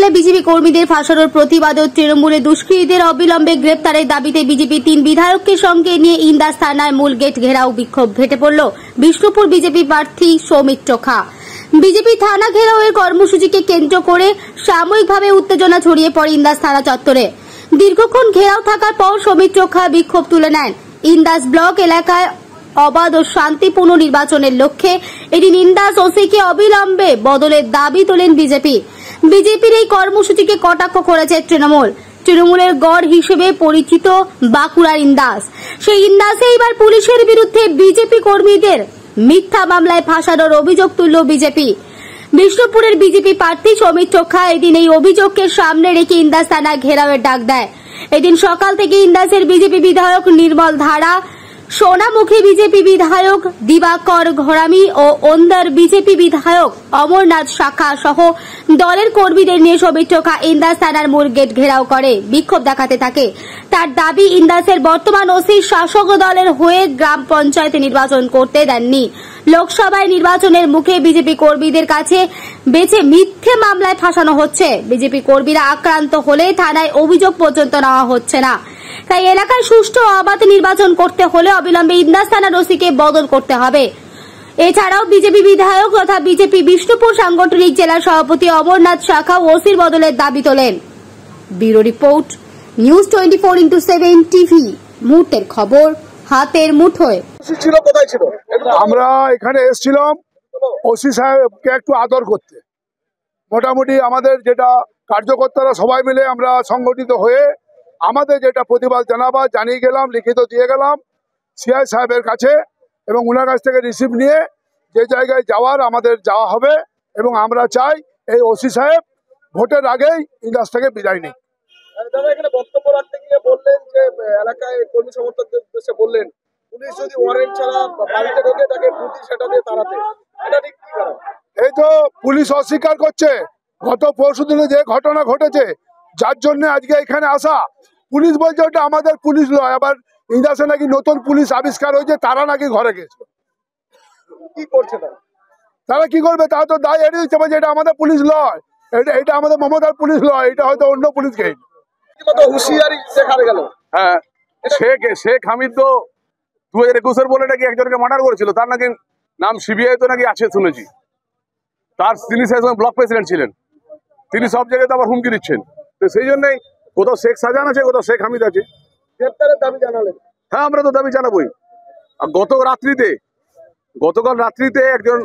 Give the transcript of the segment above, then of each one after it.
জেলায় বিজেপি কর্মীদের ফাঁসানোর প্রতিবাদ ও তৃণমূলে দুষ্কৃতীদের অবিলম্বে গ্রেপ্তারের দাবিতে বিজেপি 3 বিধায়ককে সঙ্গে নিয়ে ইন্দাস থানায় মূল গেট ঘেরাও বিক্ষোভ ফেটে পড়ল বিষ্ণুপুর বিজেপি প্রার্থী সৌমিত্র খা। বিজেপি থানা ঘেরাওয়ের কর্মসূচিকে কেন্দ্র করে সাময়িকভাবে উত্তেজনা ছড়িয়ে পড়ে ইন্দাস থানা চত্বরে। দীর্ঘক্ষণ ঘেরাও থাকার পর সৌমিত্র খা বিক্ষোভ তুলে নেন। ইন্দাস ব্লক এলাকায় অবাধ ও শান্তিপূর্ণ নির্বাচনের লক্ষ্যে এদিন ইন্দাস ওসিকে অবিলম্বে বদলের দাবি তোলেন বিজেপি। বিজেপির এই কর্মসূচিকে কটাক্ষ করেছে তৃণমূলের গড় হিসেবে পরিচিত বাঁকুড়ার ইন্দাস। সেই ইন্দাসে এবার পুলিশের বিরুদ্ধে বিজেপি কর্মীদের মিথ্যা মামলায় ফাঁসানোর অভিযোগ তুলল বিজেপি। বিষ্ণুপুরের বিজেপি প্রার্থী সৌমিত্র খা এদিন এই অভিযোগকে সামনে রেখে ইন্দাস থানা ঘেরাওয়ের ডাক দেয়। এদিন সকাল থেকে ইন্দাসের বিজেপি বিধায়ক নির্মল ধারা, সোনামুখী বিজেপি বিধায়ক দিবাকর ঘরামি ও ওন্দার বিজেপি বিধায়ক অমরনাথ শাখা সহ দলের কর্মীদের নিয়ে সৌমিত্র খা ইন্দাস থানার মূল গেট ঘেরাও করে বিক্ষোভ দেখাতে থাকে। তার দাবি, ইন্দাসের বর্তমান ওসি শাসক দলের হয়ে গ্রাম পঞ্চায়েতে নির্বাচন করতে দেননি। লোকসভায় নির্বাচনের মুখে বিজেপি কর্মীদের কাছে বেছে মিথ্যে মামলায় ফাঁসানো হচ্ছে। বিজেপি কর্মীরা আক্রান্ত হলে থানায় অভিযোগ পর্যন্ত নেওয়া হচ্ছে না। তাই এলাকায় সুষ্ঠু ও অবাধ নির্বাচন করতে হলে অবিলম্বে ইন্দাস থানার ওসিকে বদল করতে হবে। এছাড়াও বিজেপি বিধায়ক তথা বিজেপি বিষ্ণুপুর সাংগঠনিক জেলা সভাপতি অমরনাথ শাখা ওসির বদলের দাবি তোলেন। Bureau report, news 24x7 TV. মুহূর্তের খবর হাতের মুঠোয়। কোথায় ছিল? আমরা এখানে এসেছিলাম ওসি সাহেবকে একটু আদর করতে। মোটামুটি আমাদের যেটা কার্যকর্তারা সবাই মিলে আমরা সংগঠিত হয়ে আমাদের যেটা প্রতিবাদ জানিয়ে গেলাম, লিখিত দিয়ে গেলাম সিআই সাহেবের কাছে, এবং ওনার কাছ থেকে রিসিভ নিয়ে যে জায়গায় যাওয়ার আমাদের যাওয়া হবে। এবং আমরা চাই এই ওসি সাহেব ভোটের আগেই ইন্দাস থেকে বিদায় নিই। দাদা, এখানে বক্তব্য রাখতে গিয়ে বললেন যে এলাকায় কর্মী সমর্থকদের উদ্দেশ্যে বললেন পুলিশ যদি ওয়ারেন্ট ছাড়া বাড়িতে ঢোকে তাকে বুদ্ধি সেটা দিয়ে তাড়াতে। এটা ঠিক কি কারণ? এই তো পুলিশ অস্বীকার করছে। গত পরশুদিনে যে ঘটনা ঘটেছে, যার জন্য আজকে এখানে আসা, পুলিশ বলছে ওটা আমাদের পুলিশ নয়। আবার ইন্দাসে নাকি নতুন পুলিশ আবিষ্কার হয়েছে, তারা নাকি ঘরে গেছে। কি করছে তারা কি করবে? তারা তো দায় এড়িয়ে দিচ্ছে, বলছে এটা আমাদের পুলিশ নয়, এটা আমাদের মমতার পুলিশ নয়, এটা হয়তো অন্য পুলিশকে। হুঁশিয়ারি দেখাতে গেল। হ্যাঁ, শেখ হামিদ তো 2021 বলে নাকি একজনকে মার্ডার করেছিল, তার নাকি নাম সিবিআই তো নাকি আছে শুনেছি। তিনি ব্লক প্রেসিডেন্ট ছিলেন, তিনি সব জায়গায় তো আবার হুমকি দিচ্ছেন। তো সেই জন্যই কোথাও শেখ শাহজাহান আছে, কোথাও শেখ হামিদ আছে। গ্রেপ্তারের দাবি জানালেন? হ্যাঁ, আমরা তো দাবি জানাবোই। আর গতকাল রাত্রিতে একজন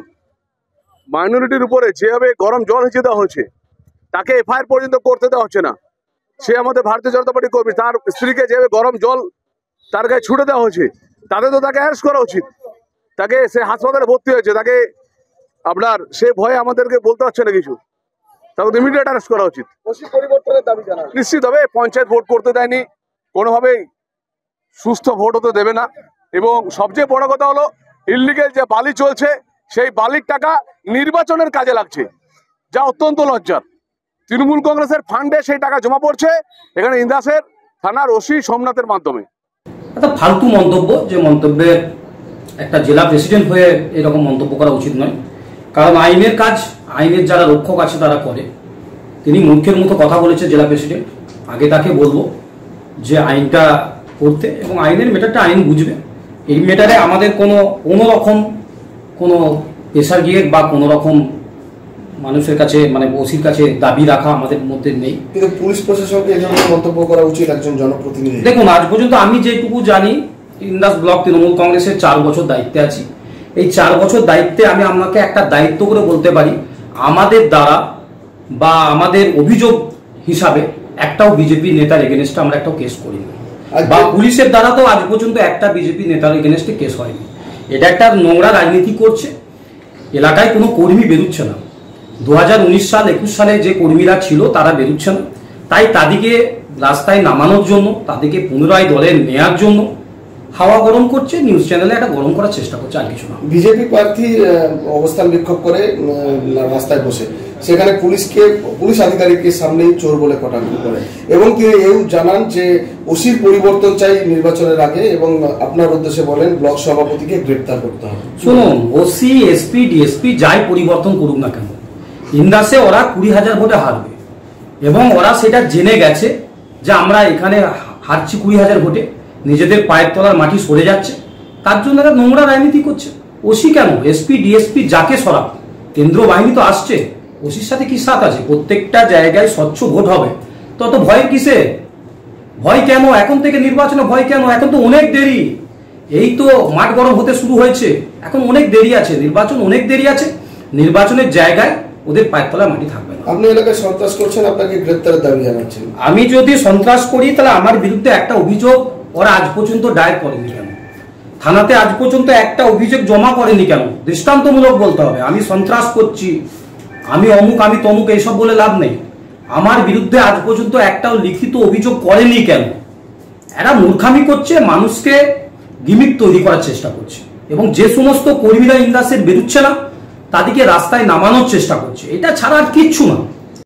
মাইনরিটির উপরে যেভাবে গরম জল হেঁচে দেওয়া হয়েছে, তাকে এফআইআর পর্যন্ত করতে দেওয়া হচ্ছে না। সে আমাদের ভারতীয় জনতা পার্টি কর্মী, তার স্ত্রীকে যেভাবে গরম জল তার গায়ে ছুটে দেওয়া হয়েছে, তাতে তো তাকে অ্যারেস্ট করা উচিত। তাকে সে হাসপাতালে ভর্তি হয়েছে, তাকে আপনার সে ভয়ে আমাদেরকে বলতে পারছে না কিছু, তাকে ইমিডিয়েট অ্যারেস্ট করা উচিত। নিশ্চিত হবে পঞ্চায়েত ভোট করতে দেয়নি, কোনোভাবেই সুস্থ ভোট হতে দেবে না। এবং সবচেয়ে বড় কথা হলো ইললিগেল যে বালি চলছে, সেই বালির টাকা নির্বাচনের কাজে লাগছে, যা অত্যন্ত লজ্জার। তৃণমূল কংগ্রেসের ফান্ডে সেই টাকা জমা পড়ছে এখানে ইন্দাসের থানার ওসি সোমনাথের মাধ্যমে। একটা ফালতু মন্তব্য, যে মন্তব্যে একটা জেলা প্রেসিডেন্ট হয়ে এরকম মন্তব্য করা উচিত নয়। কারণ আইনের কাজ আইনের যারা রক্ষক আছে তারা করে। তিনি মূর্খের মতো কথা বলেছে জেলা প্রেসিডেন্ট। আগে তাকে বলবো যে আইনটা করতে, এবং আইনের মেটারটা আইন বুঝবে। এই মেটারে আমাদের কোনো রকম কোনো প্রেসার গিয়ে বা কোনো রকম মানুষের কাছে মানে ওসির কাছে দাবি রাখা আমাদের মধ্যে নেই। কিন্তু পুলিশ প্রশাসনকে এই ধরনের মন্তব্য করা উচিত একজন জনপ্রতিনিধি। দেখুন, আজ পর্যন্ত আমি যেটুকু জানি, ইন্দাস ব্লক তৃণমূল কংগ্রেসের 4 বছর দায়িত্বে আছি। এই 4 বছর দায়িত্বে আমি আপনাকে একটা দায়িত্ব করে বলতে পারি, আমাদের দ্বারা বা আমাদের অভিযোগ হিসাবে একটাও বিজেপি নেতার এগেনস্টে আমরা একটাও কেস করিনি, বা পুলিশের দ্বারা তো আজ পর্যন্ত একটা বিজেপি নেতার এগেনস্টে কেস হয়নি। এটা একটা নোংরা রাজনীতি করছে। এলাকায় কোনো কর্মী বেরোচ্ছে না। 2019 সাল 21 সালে যে কর্মীরা ছিল তারা বেরোচ্ছে না। তাই তাদেরকে রাস্তায় নামানোর জন্য, তাদেরকে পুনরায় দলে নেওয়ার জন্য হাওয়া গরম করছে, নিউজ চ্যানেলে একটা গরম করার চেষ্টা করছে, আর কিছু না। বিজেপি প্রার্থী অবস্থান বিক্ষোভ করে রাস্তায় বসে, সেখানে পুলিশ আধিকারিকের সামনেই চোর বলে কটাক্ষ করে, এবং তিনি এও জানান যে ওসির পরিবর্তন চাই নির্বাচনের আগে, এবং আপনার উদ্দেশ্যে বলেন ব্লক সভাপতিকে গ্রেপ্তার করতে হবে। শুনুন, ওসি, এসপি, ডিএসপি যাই পরিবর্তন করুক না কেন, ইন্দাসে ওরা 20,000 ভোটে হারবে। এবং ওরা সেটা জেনে গেছে যে আমরা এখানে হারছি 20,000 ভোটে, নিজেদের পায়ের তলার মাটি সরে যাচ্ছে, তার জন্য এরা নোংরা রাজনীতি করছে। ওসি কেন, এসপি ডিএসপি যাকে সরাব, কেন্দ্র বাহিনী তো আসছে, ওসির সাথে কি সাথ আছে? প্রত্যেকটা জায়গায় স্বচ্ছ ভোট হবে, তত ভয় কিসে? ভয় কেন এখন থেকে নির্বাচনে? ভয় কেন? এখন তো অনেক দেরি, এই তো মাঠ গরম হতে শুরু হয়েছে, এখন অনেক দেরি আছে, নির্বাচন অনেক দেরি আছে। নির্বাচনের জায়গায় ওদের পায়ের তলায় মাটি থাকবে না। আপনি এলাকায় সন্ত্রাস করছেন, আপনাকে গ্রেপ্তারের দাবি জানাচ্ছেন। আমি যদি সন্ত্রাস করি তাহলে আমার বিরুদ্ধে একটা অভিযোগ ওরা আজ পর্যন্ত দায়ের করেনি কেন? থানাতে আজ পর্যন্ত একটা অভিযোগ জমা করেনি কেন? দৃষ্টান্তমূলক বলতে হবে। আমি সন্ত্রাস করছি, আমি অমুক, আমি তমুক, এইসব বলে লাভ নেই। আমার বিরুদ্ধে আজ পর্যন্ত একটাও লিখিত অভিযোগ করেনি কেন? এরা মূর্খামি করছে, মানুষকে গিমিক তৈরি করার চেষ্টা করছে, এবং যে সমস্ত কর্মীরা ইন্দাসের বেরোচ্ছে না তাদেরকে রাস্তায় নামানোর চেষ্টা করছে। এটা ছাড়া আর কিচ্ছু না।